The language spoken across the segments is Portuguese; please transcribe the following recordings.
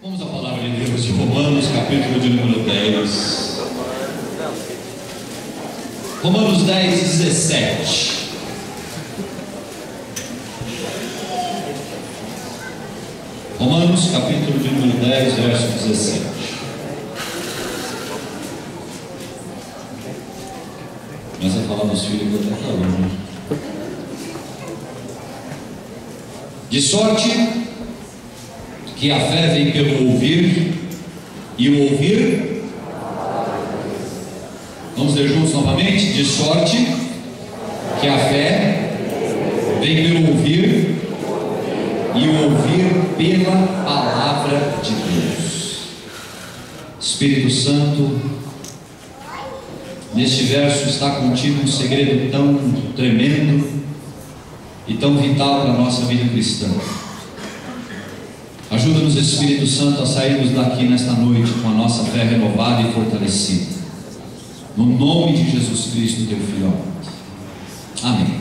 Vamos à palavra de Deus de Romanos, capítulo de número 10. Romanos 10, 17. Romanos, capítulo de número 10, verso 17. Começa a falar dos filhos que eu estou falando. De sorte que a fé vem pelo ouvir, e o ouvir. Vamos ler juntos novamente. De sorte que a fé vem pelo ouvir, e o ouvir pela palavra de Deus. Espírito Santo, neste verso está contido um segredo tão tremendo e tão vital para a nossa vida cristã. Ajuda-nos, Espírito Santo, a sairmos daqui nesta noite com a nossa fé renovada e fortalecida, no nome de Jesus Cristo, teu Filho. Amém.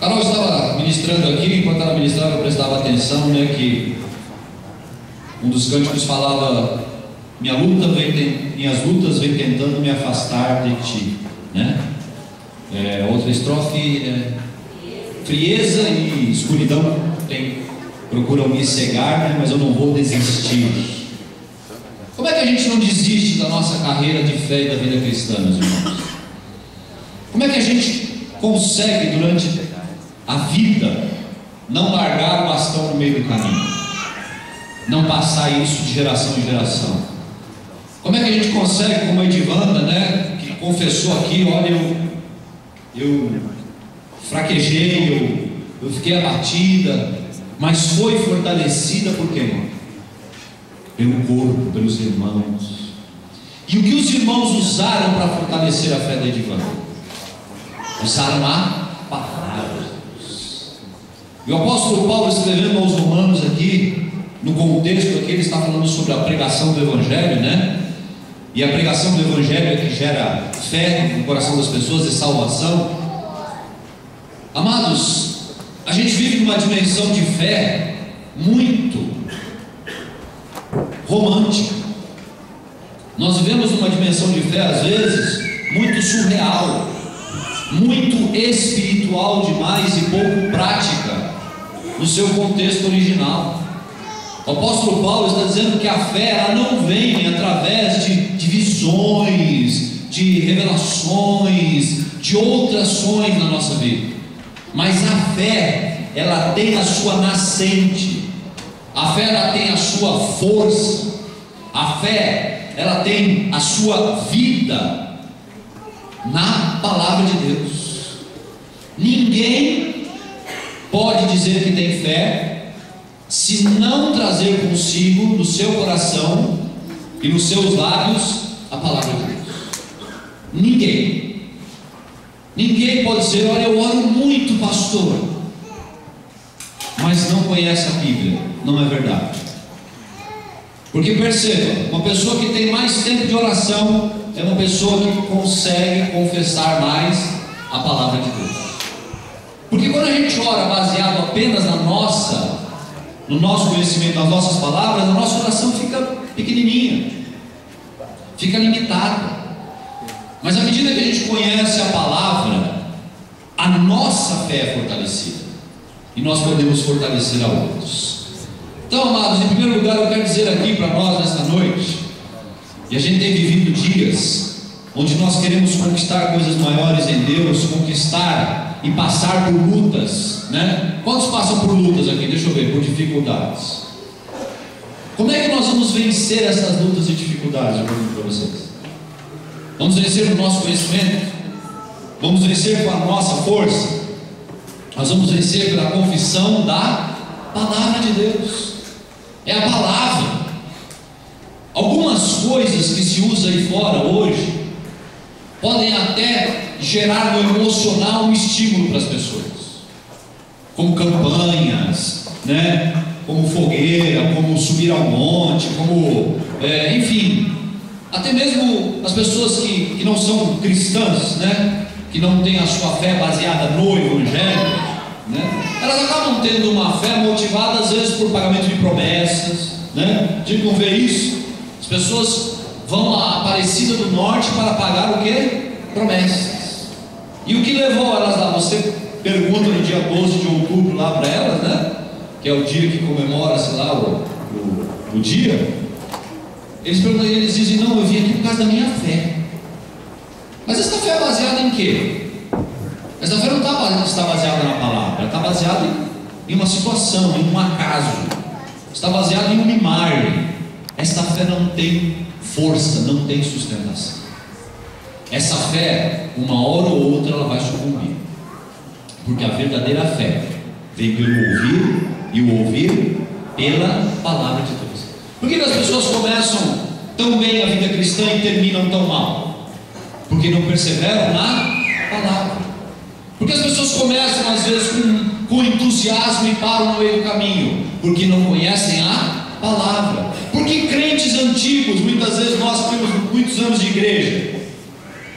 Carol estava ministrando aqui, enquanto ela ministrava eu prestava atenção, que um dos cânticos falava: minhas lutas vêm tentando me afastar de ti, outra estrofe frieza e escuridão procuram me cegar, mas eu não vou desistir. Como é que a gente não desiste da nossa carreira de fé e da vida cristã, meus irmãos? Como é que a gente consegue durante a vida não largar o bastão no meio do caminho, não passar isso de geração em geração? Como é que a gente consegue, como a Edivanda, que confessou aqui: olha, eu fraquejei, eu fiquei abatida, mas foi fortalecida por quem? Pelo corpo, pelos irmãos. E o que os irmãos usaram para fortalecer a fé da Edivanda? Usaram a palavra de Deus. E o apóstolo Paulo, escrevendo aos Romanos aqui, no contexto aqui, ele está falando sobre a pregação do Evangelho, E a pregação do Evangelho é que gera fé no coração das pessoas e salvação. Amados, a gente vive numa dimensão de fé muito romântica. Nós vivemos numa dimensão de fé, às vezes, muito surreal, muito espiritual demais e pouco prática no seu contexto original. O apóstolo Paulo está dizendo que a fé ela não vem através de visões, de revelações, de outras ações na nossa vida, mas a fé ela tem a sua nascente, a fé ela tem a sua força, a fé ela tem a sua vida na palavra de Deus. Ninguém pode dizer que tem fé se não trazer consigo no seu coração e nos seus lábios a palavra de Deus. Ninguém pode dizer: olha, eu oro muito, pastor, mas não conhece a Bíblia. Não é verdade. Porque perceba, uma pessoa que tem mais tempo de oração é uma pessoa que consegue confessar mais a palavra de Deus. Porque quando a gente ora baseado apenas no nosso conhecimento, nas nossas palavras, a nossa oração fica pequenininha, fica limitada. Mas à medida que a gente conhece a palavra, a nossa fé é fortalecida, e nós podemos fortalecer a outros. Então, amados, em primeiro lugar eu quero dizer aqui para nós nesta noite, e a gente tem vivido dias onde nós queremos conquistar coisas maiores em Deus, conquistar e passar por lutas, Quantos passam por lutas aqui? Deixa eu ver, por dificuldades. Como é que nós vamos vencer essas lutas e dificuldades? Eu pergunto para vocês. Vamos vencer com o nosso conhecimento? Vamos vencer com a nossa força? Nós vamos vencer pela confissão da palavra de Deus. É a palavra. Algumas coisas que se usa aí fora hoje podem até gerar no emocional um estímulo para as pessoas, como campanhas, como fogueira, como subir ao monte, enfim, até mesmo as pessoas que não são cristãs, que não têm a sua fé baseada no Evangelho, né? Elas acabam tendo uma fé motivada às vezes por pagamento de promessas, né? De não ver isso. As pessoas vão à Aparecida do Norte para pagar o quê? Promessas. E o que levou elas lá? Você pergunta no dia 12 de outubro lá para elas, né? Que é o dia que comemora, sei lá, o dia. Eles perguntam, eles dizem, não, eu vim aqui por causa da minha fé. Mas essa fé é baseada em quê? Essa fé não está baseada na palavra, ela está baseada em uma situação, em um acaso, está baseada em um milagre. Esta fé não tem força, não tem sustentação. Essa fé, uma hora ou outra, ela vai sucumbir, porque a verdadeira fé vem pelo ouvir, e o ouvir pela palavra de Deus. Por que as pessoas começam tão bem a vida cristã e terminam tão mal? Porque não perseveram na palavra. Porque as pessoas começam às vezes com entusiasmo e param no meio do caminho, porque não conhecem a palavra. Porque crentes antigos, muitas vezes nós temos muitos anos de igreja,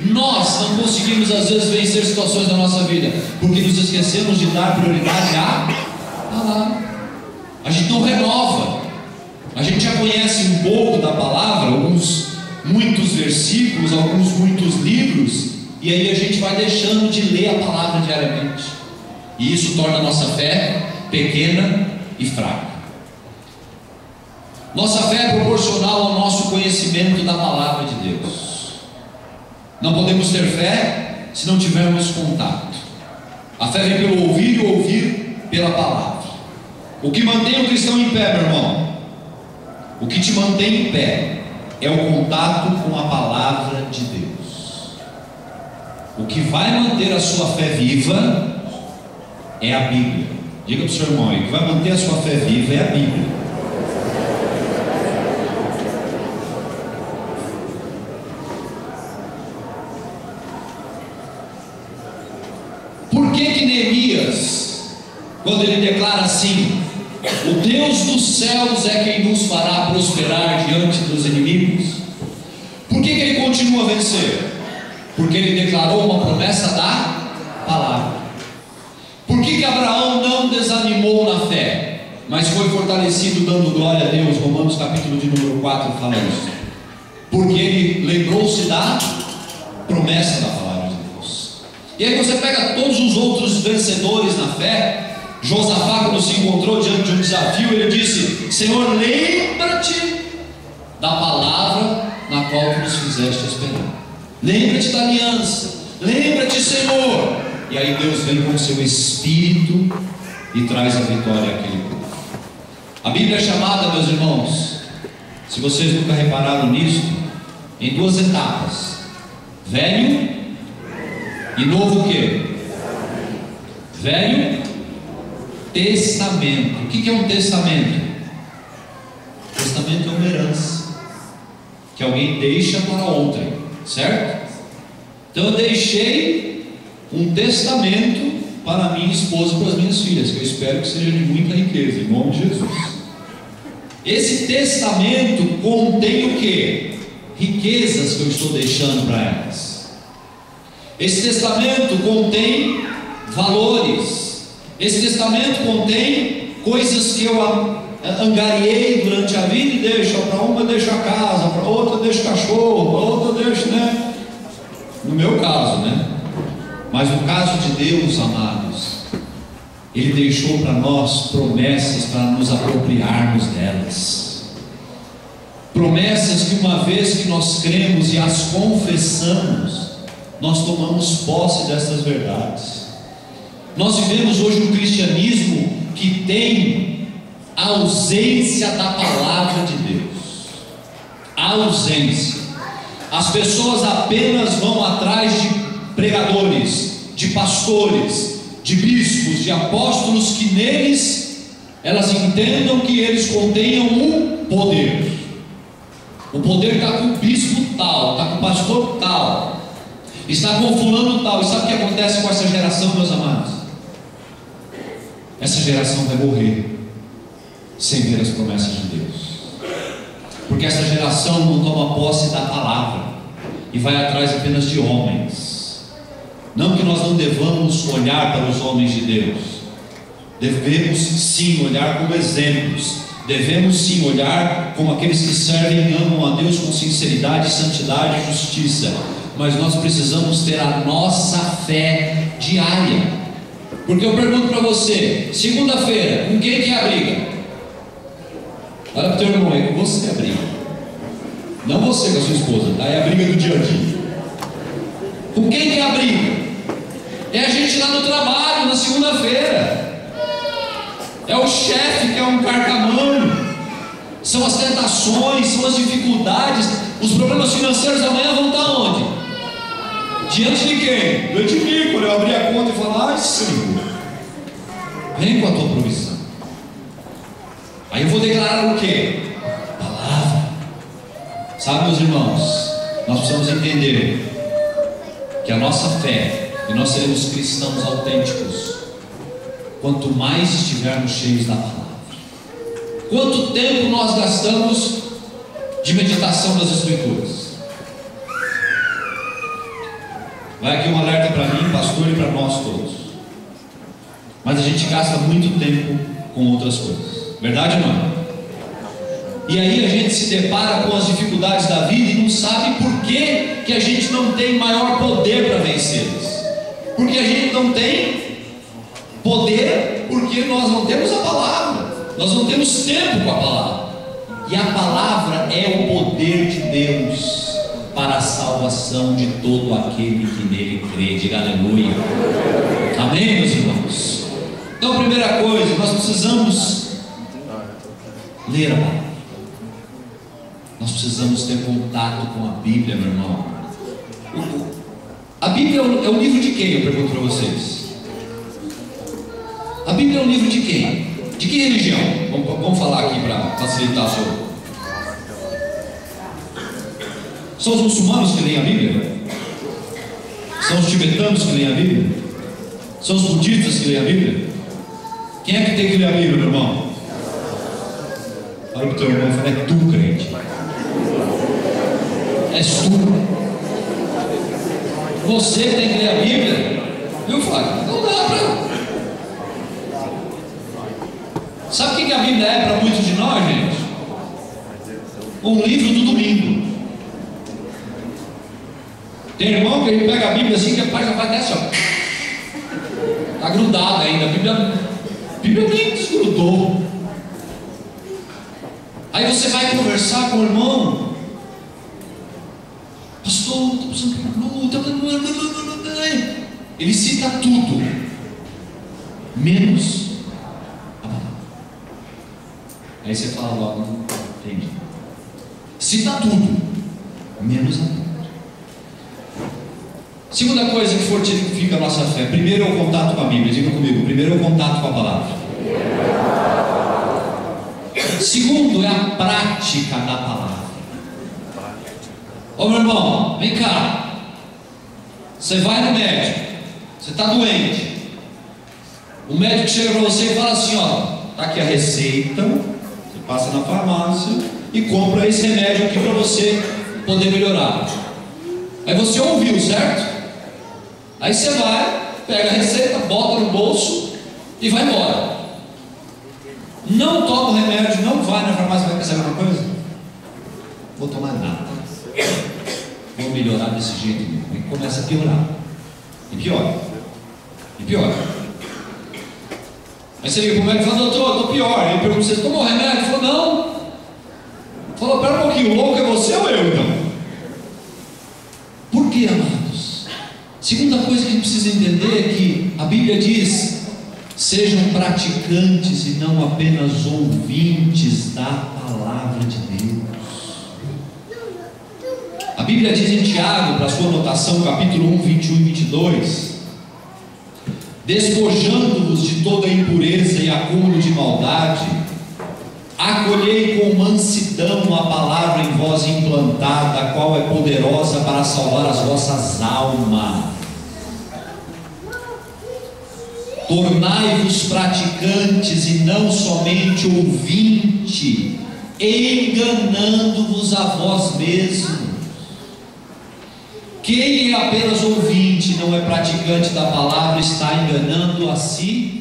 nós não conseguimos às vezes vencer situações da nossa vida, porque nos esquecemos de dar prioridade à palavra. A gente não renova. A gente já conhece um pouco da palavra, muitos versículos, muitos livros, e aí a gente vai deixando de ler a palavra diariamente, e isso torna a nossa fé pequena e fraca. Nossa fé é proporcional ao nosso conhecimento da palavra de Deus. Não podemos ter fé se não tivermos contato. A fé vem pelo ouvir e ouvir pela palavra. O que mantém o cristão em pé, meu irmão, o que te mantém em pé é o contato com a palavra de Deus. O que vai manter a sua fé viva é a Bíblia. Diga para o seu irmão aí, o que vai manter a sua fé viva é a Bíblia. Por que Neemias, quando ele declara assim: o Deus dos céus é quem nos fará prosperar diante dos inimigos, por que ele continua a vencer? Porque ele declarou uma promessa da palavra. Por que Abraão não desanimou na fé, mas foi fortalecido dando glória a Deus? Romanos capítulo de número 4 fala isso. Porque ele lembrou-se da promessa da palavra de Deus. E aí você pega todos os outros vencedores na fé. Josafá, quando se encontrou diante de um desafio, ele disse: Senhor, lembra-te da palavra na qual tu nos fizeste esperar. Lembra-te da aliança. Lembra-te, Senhor. E aí Deus vem com o seu Espírito e traz a vitória àquele povo. A Bíblia é chamada, meus irmãos, se vocês nunca repararam nisso, em duas etapas: Velho e Novo o quê? Velho Testamento. O que é um testamento? Testamento é uma herança que alguém deixa para outrem, certo? Então eu deixei um testamento para a minha esposa e para as minhas filhas, que eu espero que seja de muita riqueza, em nome de Jesus. Esse testamento contém o que? Riquezas que eu estou deixando para elas. Esse testamento contém valores. Esse testamento contém coisas que eu angariei durante a vida e deixo. Para uma eu deixo a casa, para outra eu deixo o cachorro, para outra eu deixo, né? No meu caso, né? Mas no caso de Deus, amados, Ele deixou para nós promessas para nos apropriarmos delas. Promessas que uma vez que nós cremos e as confessamos, nós tomamos posse dessas verdades. Nós vivemos hoje um cristianismo que tem a ausência da palavra de Deus. A ausência. As pessoas apenas vão atrás de pregadores, de pastores, de bispos, de apóstolos, que neles elas entendam que eles contenham um poder. O poder está com o bispo tal, está com o pastor tal, está com o fulano tal. E sabe o que acontece com essa geração, meus amados? Essa geração vai morrer sem ver as promessas de Deus, porque essa geração não toma posse da palavra e vai atrás apenas de homens. Não que nós não devamos olhar para os homens de Deus, Devemos sim olhar como exemplos, devemos sim olhar como aqueles que servem e amam a Deus com sinceridade, santidade e justiça, mas nós precisamos ter a nossa fé diária. Porque eu pergunto para você, segunda-feira, com quem que é a briga? Olha para o teu irmão aí, com você é a briga, não você com a sua esposa, tá? É a briga do dia a dia. Com quem que é a briga? É a gente lá no trabalho, na segunda-feira. É o chefe que é um carcamano. São as tentações, são as dificuldades. Os problemas financeiros amanhã vão estar onde? Diante de quem? Diante de mim, quando eu abrir a conta e falar: ai Senhor, vem com a tua provisão. Aí eu vou declarar o quê? Palavra. Sabe, meus irmãos, nós precisamos entender que a nossa fé, e nós seremos cristãos autênticos, quanto mais estivermos cheios da palavra. Quanto tempo nós gastamos de meditação das Escrituras? Vai aqui um alerta para mim, pastor, e para nós todos. Mas a gente gasta muito tempo com outras coisas, verdade ou não? E aí a gente se depara com as dificuldades da vida e não sabe por que a gente não tem maior poder para vencê-las. Porque a gente não tem poder, porque nós não temos a palavra, nós não temos tempo com a palavra. E a palavra é o poder de Deus para a salvação de todo aquele que nele crê. Diga aleluia. Amém, meus irmãos? Então, a primeira coisa, nós precisamos ler a palavra. Nós precisamos ter contato com a Bíblia, meu irmão. A Bíblia é o livro de quem? Eu pergunto para vocês. A Bíblia é um livro de quem? De que religião? Vamos falar aqui para facilitar o senhor. São os muçulmanos que leem a Bíblia? São os tibetanos que leem a Bíblia? São os budistas que leem a Bíblia? Quem é que tem que ler a Bíblia, meu irmão? Olha para o teu irmão e fala: é tu, crente. És tu. Você tem que ler a Bíblia. Viu, Fábio? Não dá para. Sabe o que a Bíblia é para muitos de nós, gente? Um livro do domingo. Tem irmão que ele pega a Bíblia assim, que a página vai até assim, ó. Está grudada ainda. A Bíblia nem desgrudou. Aí você vai conversar com o irmão: pastor, estou precisando de luta. Ele cita tudo, menos a palavra. Aí você fala logo: entendi. Cita tudo, menos a palavra. Segunda coisa que fortifica a nossa fé: primeiro é o contato com a Bíblia. Diga comigo: primeiro é o contato com a palavra. Segundo é a prática da palavra. Ô meu irmão, vem cá. Você vai no médico, você está doente. O médico chega para você e fala assim: ó, está aqui a receita. Você passa na farmácia e compra esse remédio aqui para você poder melhorar. Aí você ouviu, certo? Aí você vai, pega a receita, bota no bolso e vai embora. Não toma o remédio, não vai na farmácia. Vai pensar alguma coisa? Vou tomar nada, vou melhorar desse jeito mesmo. E começa a piorar. E piora. E piora. Aí você liga para o médico e fala: doutor, estou pior. Ele pergunta: você tomou o remédio? Ele falou: não. Falou: pera um pouquinho, o louco é você ou eu então? Por que, amados? Segunda coisa que a gente precisa entender é que a Bíblia diz: sejam praticantes e não apenas ouvintes da palavra de Deus. A Bíblia diz em Tiago, para a sua anotação, capítulo 1, 21 e 22: despojando-vos de toda impureza e acúmulo de maldade, acolhei com mansidão a palavra em vós implantada, a qual é poderosa para salvar as vossas almas. Tornai-vos praticantes e não somente ouvinte, enganando-vos a vós mesmos. Quem é apenas ouvinte e não é praticante da palavra está enganando a si